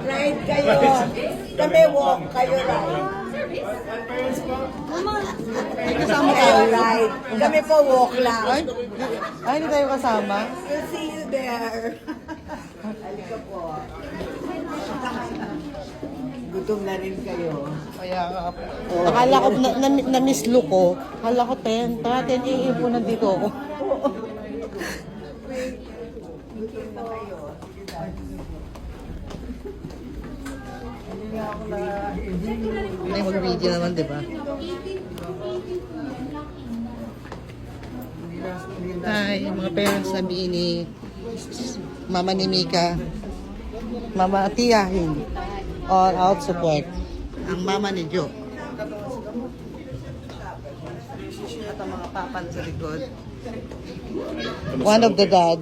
Ride kayo. Kami walk, kayo ride. Kasama Kayo tayo. ride. Kami po walk lang. Ay, hindi tayo kasama. We'll see you there. Halika po. Gutom na rin kayo. Kaya nga po. Akala ko, na-miss look ko. Akala ko 10. Tara, 10 AM po nandito ako. Gutom na kayo. May mag-video naman, di ba? Hi, mga parents sabihin ni Mama ni Mika. Mama Tiyahin. All out support. Ang mama ni Joe. At ang mga papan sa likod. One of the dad.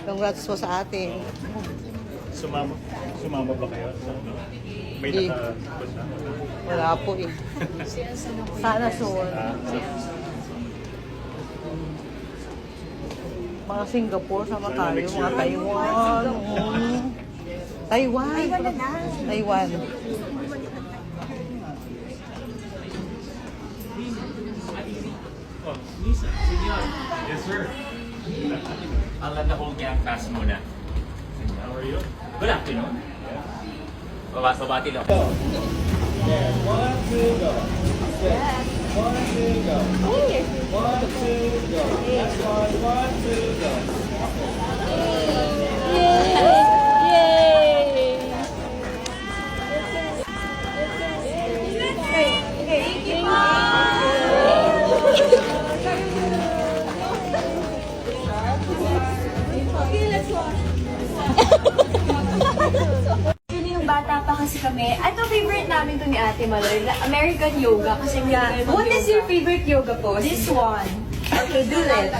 Congrats po sa ating. Sumama ba kayo? May Hindi. nakapunta? Wala po eh. Sana soon. Mga Singapore, sama tayo. Mga Taiwan. Taiwan. Taiwan. Oh, Lisa, senyor. Yes, sir. I'll let the whole gang pass muna. How are you? Good afternoon. Babati lang. Actually, yung bata pa kasi kami, ito favorite namin to ni Ate Maloy, American yoga. Kasi what is your favorite yoga pose? This one. Okay, do it.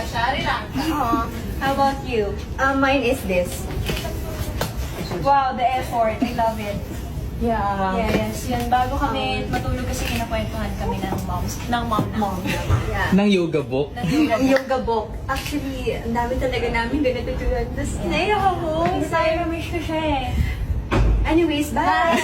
How about you? Mine is this. Wow, the effort. I love it. Yeah. Yes, yun. Bago kami matulog kasi kinakwentuhan kami ng mom. Yeah. Nang yoga book? Ng yoga book. Actually, ang dami talaga namin ganito tulad. Tapos, naiyak ako. Sayang na-miss ko siya eh. Anyways, bye!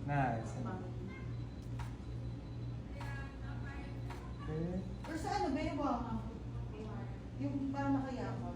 Nice. Pero sa ano ba yung baka? Yung parang nakayakap.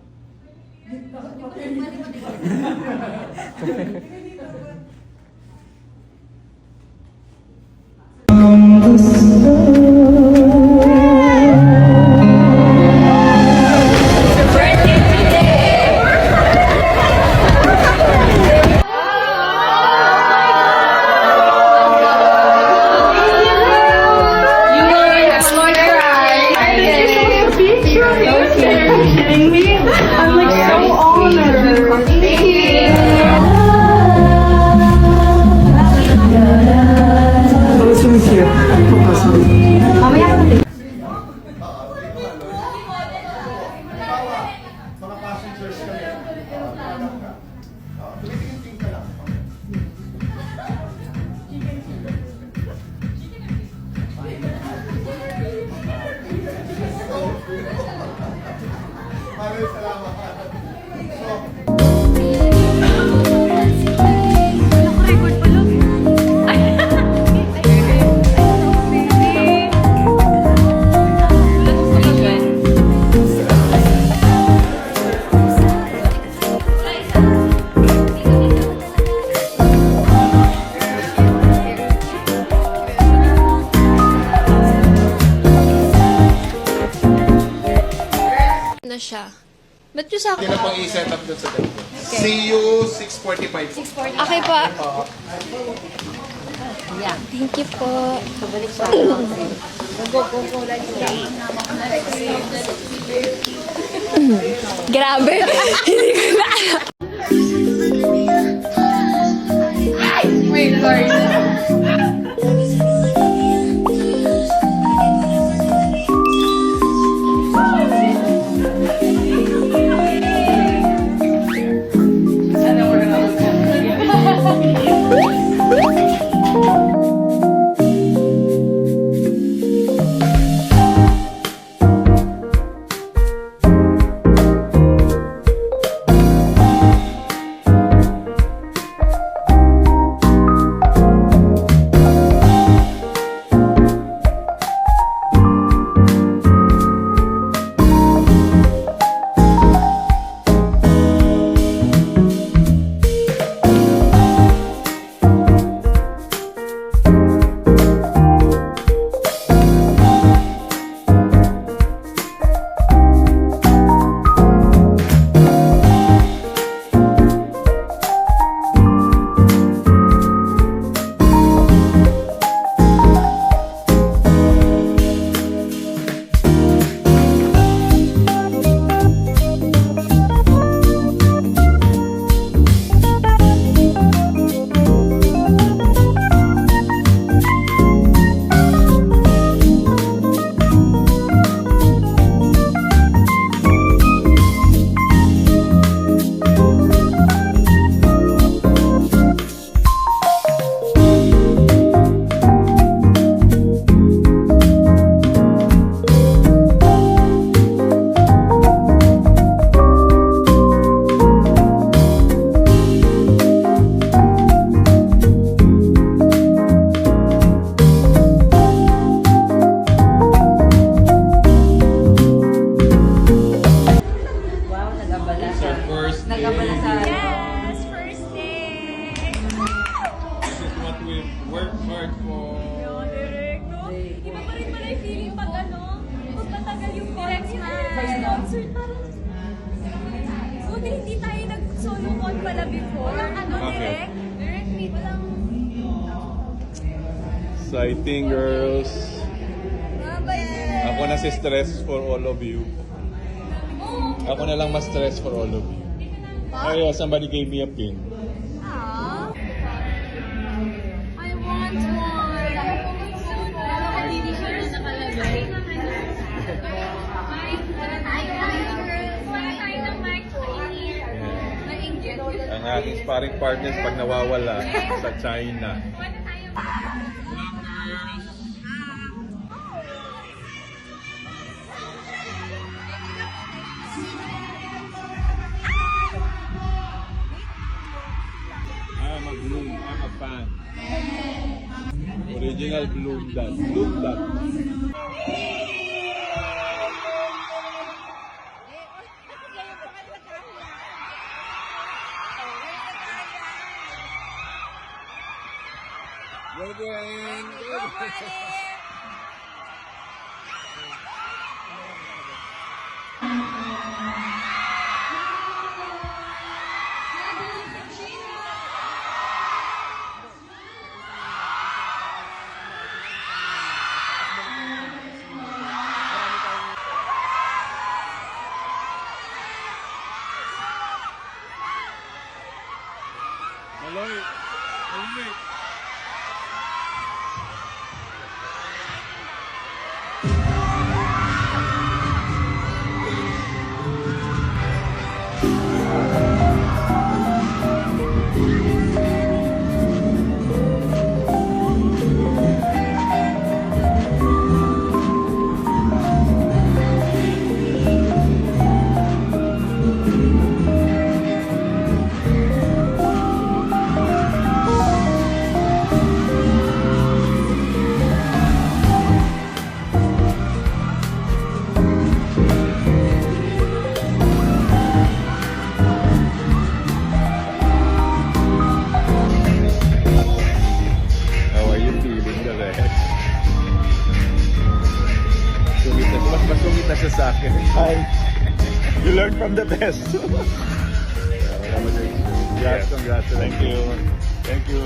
Mga passengers kami. Tumitingin ka lang. Maraming salamat. na siya. Ba't yung sa Hindi na pang i-set up doon sa ganito. See you 6:45. 6:40. Okay po. Thank you po. Grabe. Hindi ko na alam. Wait, Lord. Yes, first day. This is what we worked hard for. Direct, no? Iba pa rin pala yung feeling pag matagal yung concert. Parang, buti hindi tayo nag-solo con pala before. Okay. Direct meet lang. Exciting, girls. Ako na si stress for all of you. Ako na lang mas stress for all of you. Oh yeah, somebody gave me a pin. Aww. I want one. Naka-t-shirt na nakalagay. Ang aking sparring partners pag nawawala sa China. I'm a Bloom. I'm a fan. Original Bloom Dad. Bloom Dad. Maloy. Maloy. How are you feeling, Direk? Mas masungit na siya sa akin. Hi! You learn from the best. Have a great show. Congrats. Thank you. Thank you.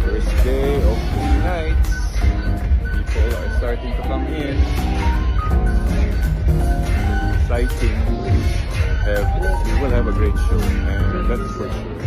First day of 3 nights. People are starting to come in. Exciting. We will have a great show, and that's for sure.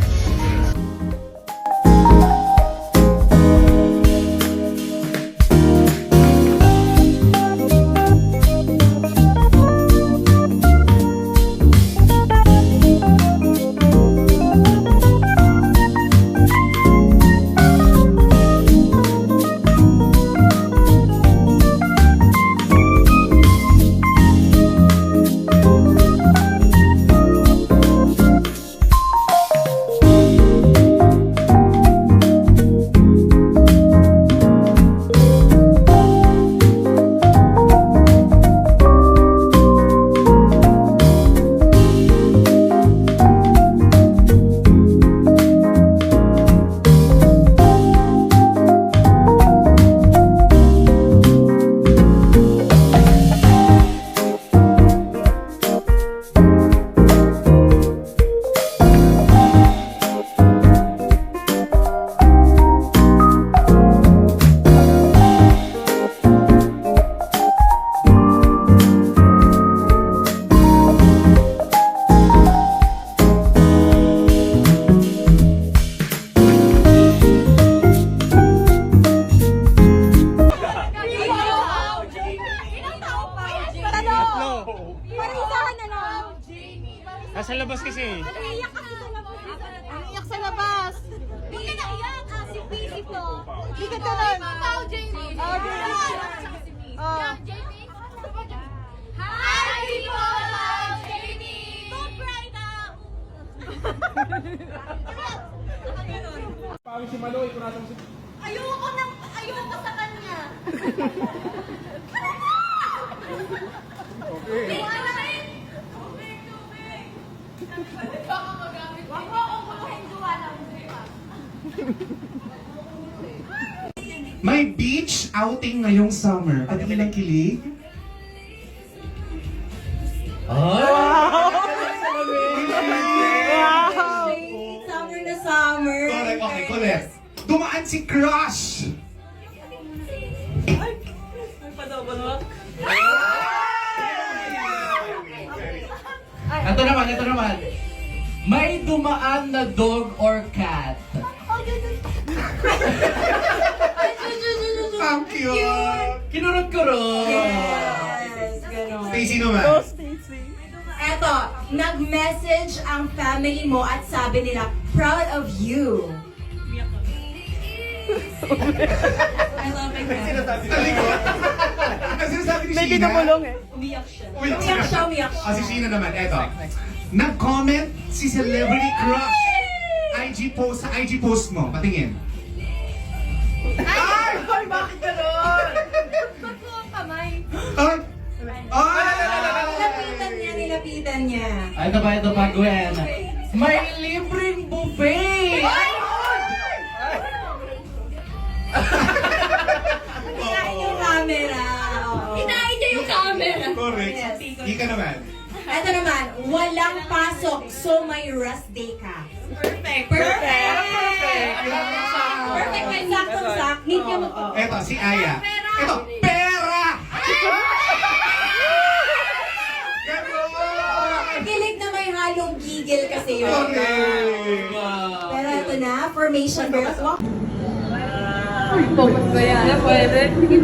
Nasa labas kasi. Umiiyak kasi sa labas. Umiiyak sa labas. Hindi ka naiyak. Si Pizzy po. Hindi ka tuloy. Pao, Jamie. Oh, Jamie. Oh. Jamie. Happy Pao, Jamie. Don't cry now. Parang si Maloy, kung nasa si... Ayoko sa kanya. Okay. May beach outing ngayong summer. Patingin ng kilig. Summer na summer. Correct, okay, correct. Dumaan si Crush! Ito naman. May dumaan na dog or cat. Ang cute! Kinurot-kurot. Yes, gano'n. Stacy naman. Eto, nag-message ang family mo at sabi nila, proud of you. I love it. Sa likod. Ang sinasabi ni Sheena. Umiyak siya. Umiyak siya. Si Sheena naman, eto. Nag-comment si Celebrity Crush. Sa IG post mo. Patingin. Ay, bakit gano'n? Ba't mo ang kamay? Nilapitan niya. Ito pa, Gwen. May libreng buffet. Kinain yung camera. Kinain niya yung camera. Correct. Yes. Ika naman. Ito naman, walang pasok, so may rest day ka. Perfect. Perfect. Saktong-sak. Need ka mag- Eto, si Aya. Eto, pera! Kilig na may halong gigil kasi yun. Correct! Pero ito na, formation girls. Walk. Focus ko yan. Pwede. Sige,